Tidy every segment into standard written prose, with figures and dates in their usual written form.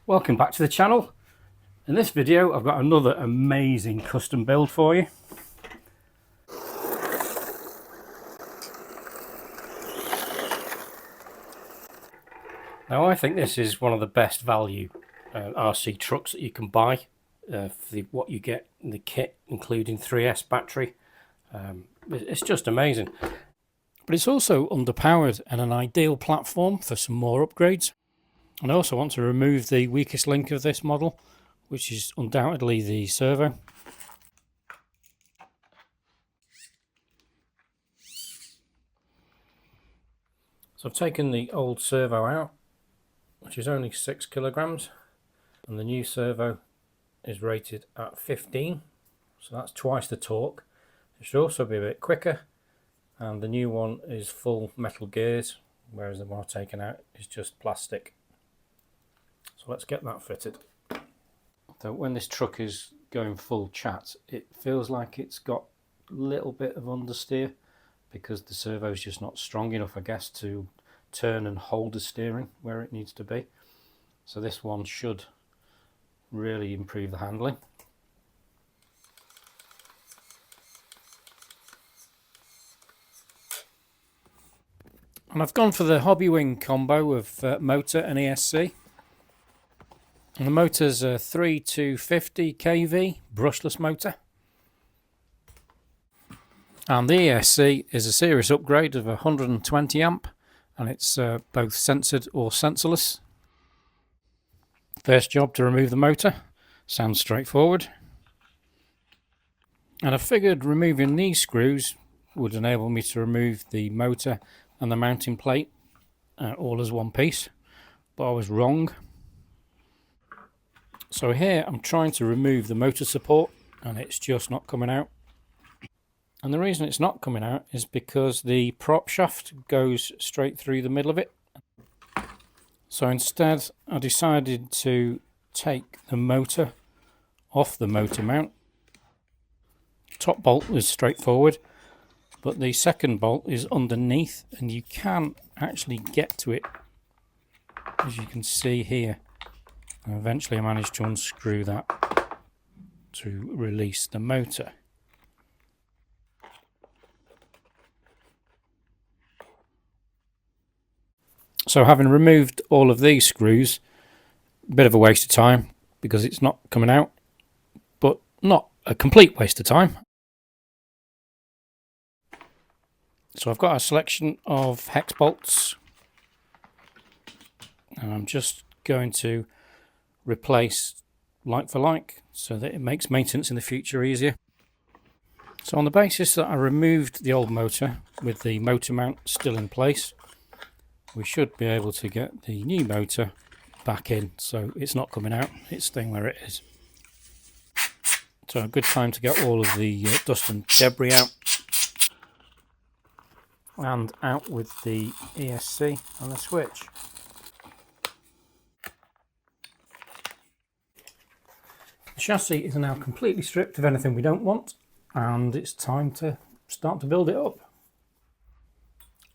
Welcome back to the channel. In this video I've got another amazing custom build for you. Now I think this is one of the best value RC trucks that you can buy for what you get in the kit, including 3S battery. It's just amazing. But it's also underpowered and an ideal platform for some more upgrades. And I also want to remove the weakest link of this model, which is undoubtedly the servo. So I've taken the old servo out, which is only 6 kilograms, and the new servo is rated at 15, so that's twice the torque. It should also be a bit quicker, and the new one is full metal gears, whereas the one I've taken out is just plastic. So let's get that fitted. So when this truck is going full chat, it feels like it's got a little bit of understeer because the servo is just not strong enough, I guess, to turn and hold the steering where it needs to be. So this one should really improve the handling. And I've gone for the Hobbywing combo of motor and ESC. And the motor's a 3250 kV brushless motor. And the ESC is a serious upgrade of 120 amp, and it's both censored or sensorless. First job to remove the motor. Sounds straightforward. And I figured removing these screws would enable me to remove the motor and the mounting plate all as one piece, but I was wrong. So here I'm trying to remove the motor support and it's just not coming out. And the reason it's not coming out is because the prop shaft goes straight through the middle of it. So instead I decided to take the motor off the motor mount. Top bolt is straightforward, but the second bolt is underneath and you can actually get to it, as you can see here. And eventually I managed to unscrew that to release the motor. So having removed all of these screws, a bit of a waste of time because it's not coming out, but not a complete waste of time. So I've got a selection of hex bolts and I'm just going to replace like for like so that it makes maintenance in the future easier. So on the basis that I removed the old motor with the motor mount still in place, we should be able to get the new motor back in, so it's not coming out, it's staying where it is. So a good time to get all of the dust and debris out, and out with the ESC and the switch. The chassis is now completely stripped of anything we don't want, and it's time to start to build it up.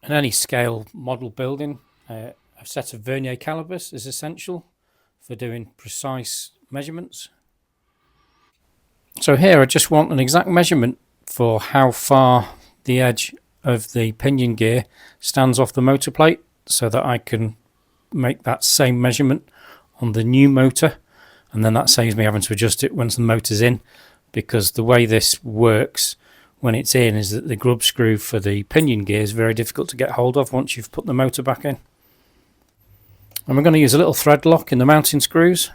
In any scale model building, a set of vernier calipers is essential for doing precise measurements. So here I just want an exact measurement for how far the edge of the pinion gear stands off the motor plate, so that I can make that same measurement on the new motor. And then that saves me having to adjust it once the motor's in, because the way this works when it's in is that the grub screw for the pinion gear is very difficult to get hold of once you've put the motor back in. And we're going to use a little thread lock in the mounting screws.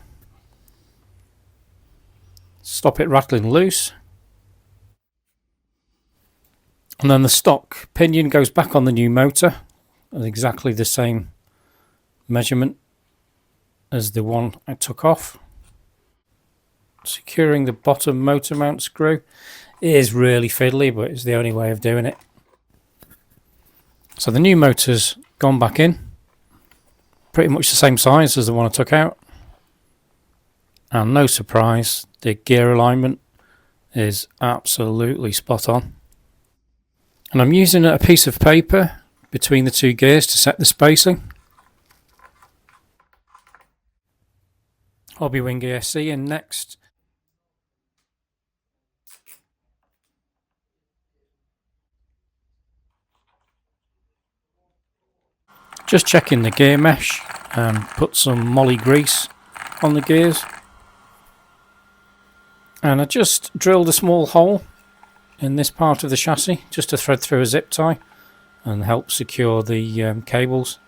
Stop it rattling loose. And then the stock pinion goes back on the new motor at exactly the same measurement as the one I took off. Securing the bottom motor mount screw is really fiddly, but it's the only way of doing it. So the new motor's gone back in, pretty much the same size as the one I took out, and no surprise, the gear alignment is absolutely spot on. And I'm using a piece of paper between the two gears to set the spacing. Hobbywing ESC in next. Just checking the gear mesh and put some moly grease on the gears. And I just drilled a small hole in this part of the chassis just to thread through a zip tie and help secure the cables.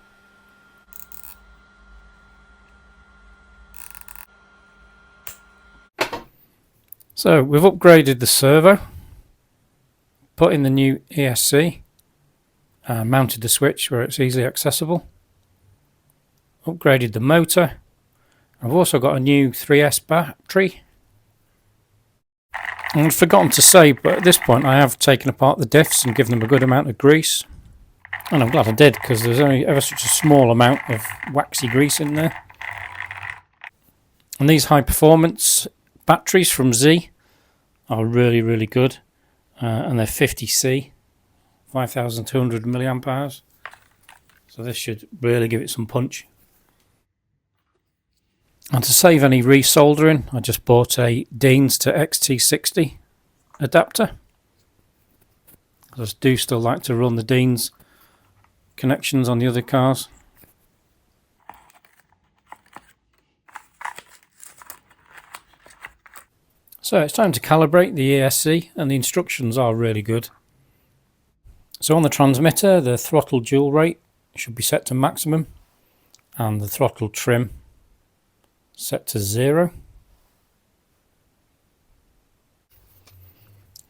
So we've upgraded the servo, put in the new ESC, mounted the switch where it's easily accessible, upgraded the motor. I've also got a new 3S battery. And I've forgotten to say, but at this point I have taken apart the diffs and given them a good amount of grease. And I'm glad I did, because there's only ever such a small amount of waxy grease in there. And these high performance batteries from Z are really, really good. And they're 50C, 5200 milliamp hours. So this should really give it some punch. And to save any resoldering, I just bought a Deans to XT60 adapter. I do still like to run the Deans connections on the other cars. So it's time to calibrate the ESC, and the instructions are really good. So on the transmitter, the throttle dual rate should be set to maximum, and the throttle trim set to 0.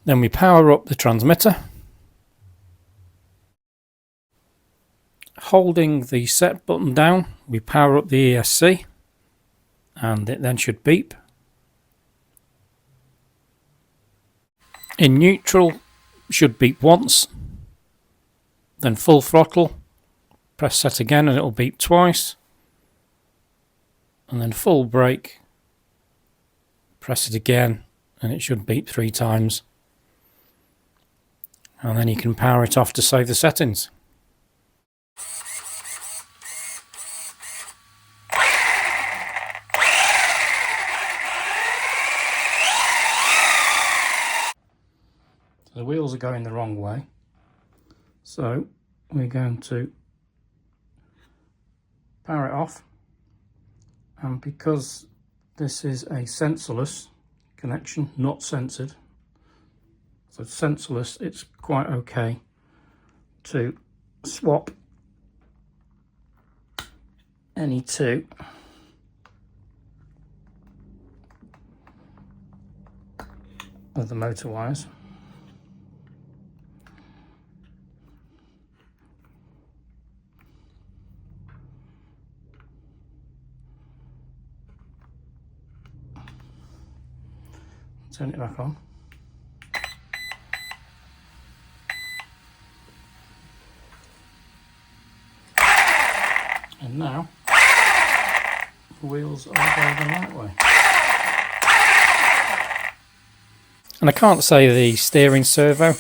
Then we power up the transmitter. Holding the set button down, we power up the ESC, and it then should beep. In neutral, should beep once. Then full throttle, press set again and it will beep twice. And then full brake, press it again and it should beep 3 times. And then you can power it off to save the settings. The wheels are going the wrong way, so we're going to power it off. And because this is a sensorless connection, not censored, so sensorless, it's quite okay to swap any two of the motor wires. Turn it back on. And now the wheels are going the right way. And I can't say the steering servo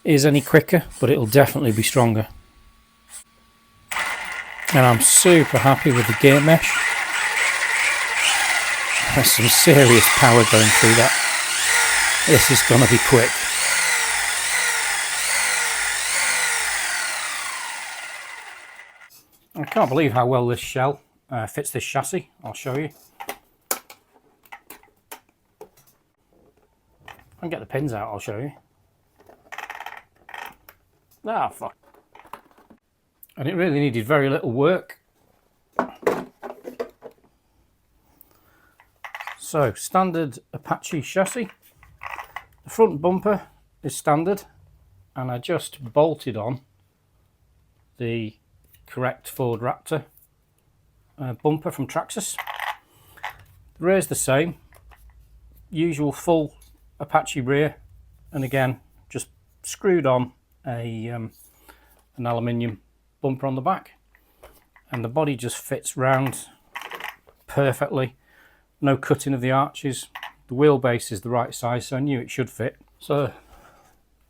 is any quicker, but it'll definitely be stronger. And I'm super happy with the gear mesh. There's some serious power going through that. This is going to be quick. I can't believe how well this shell fits this chassis. I'll show you. I can get the pins out, I'll show you. Ah, fuck. And it really needed very little work. So, standard Apache chassis. The front bumper is standard, and I just bolted on the correct Ford Raptor bumper from Traxxas. The rear is the same, usual full Apache rear, and again just screwed on an aluminium bumper on the back, and the body just fits round perfectly. No cutting of the arches. The wheelbase is the right size, so I knew it should fit. So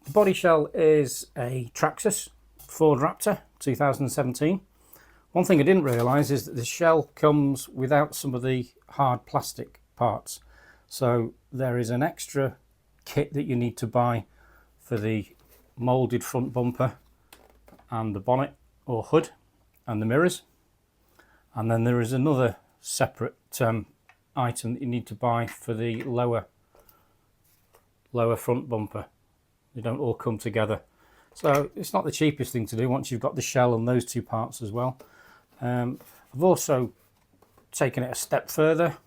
the body shell is a Traxxas Ford Raptor 2017 One thing I didn't realise is that the shell comes without some of the hard plastic parts. So there is an extra kit that you need to buy for the moulded front bumper and the bonnet or hood and the mirrors. And then there is another separate item that you need to buy for the lower front bumper. They don't all come together. So it's not the cheapest thing to do once you've got the shell and those two parts as well. I've also taken it a step further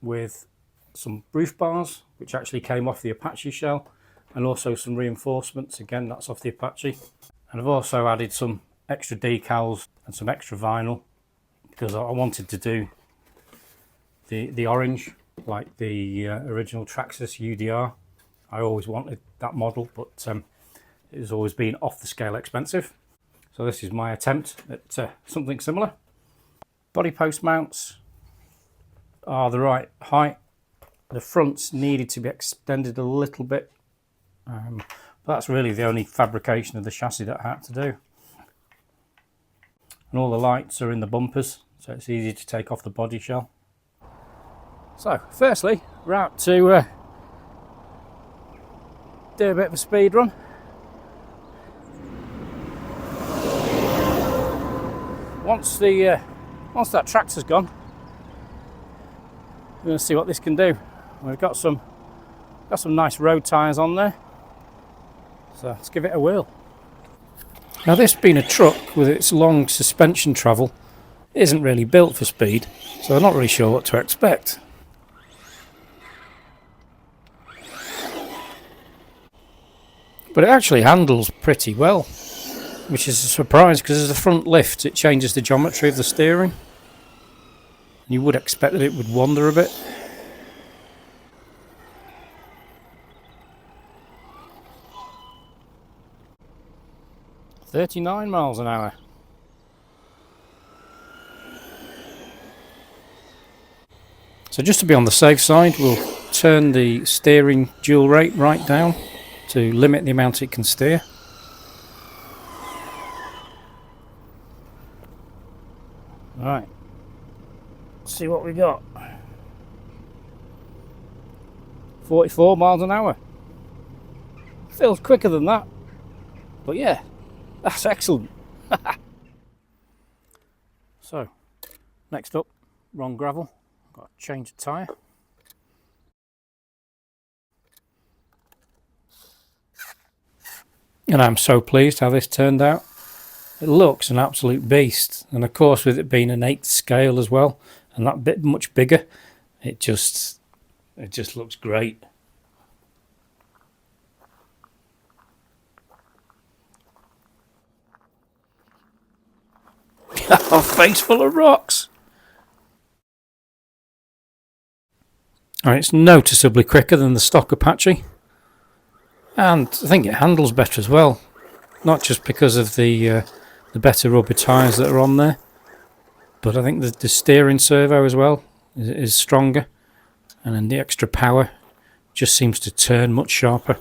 with some roof bars, which actually came off the Apache shell, and also some reinforcements. Again, that's off the Apache. And I've also added some extra decals and some extra vinyl because I wanted to do the orange like the original Traxxas UDR. I always wanted that model, but it has always been off the scale expensive. So this is my attempt at something similar. Body post mounts are the right height. The fronts needed to be extended a little bit. But that's really the only fabrication of the chassis that I had to do. And all the lights are in the bumpers, so it's easy to take off the body shell. So firstly, we're out to do a bit of a speed run. Once that Traxxas gone, we're going to see what this can do. We've got some nice road tyres on there, so let's give it a whirl. Now, this being a truck with its long suspension travel, isn't really built for speed, so I'm not really sure what to expect. But it actually handles pretty well, which is a surprise because as the front lifts, it changes the geometry of the steering. You would expect that it would wander a bit. "39 miles an hour. So just to be on the safe side, we'll turn the steering dual rate right down to limit the amount it can steer. Right, let's see what we got. 44 miles an hour. Feels quicker than that, but yeah, that's excellent. So, next up, we're on gravel. Got to change the tyre. And I'm so pleased how this turned out. It looks an absolute beast, and of course with it being an 8th scale as well, and that bit much bigger, it just looks great. A face full of rocks. And it's noticeably quicker than the stock Apache, and I think it handles better as well, not just because of the better rubber tyres that are on there, but I think the steering servo as well is stronger, and then the extra power just seems to turn much sharper.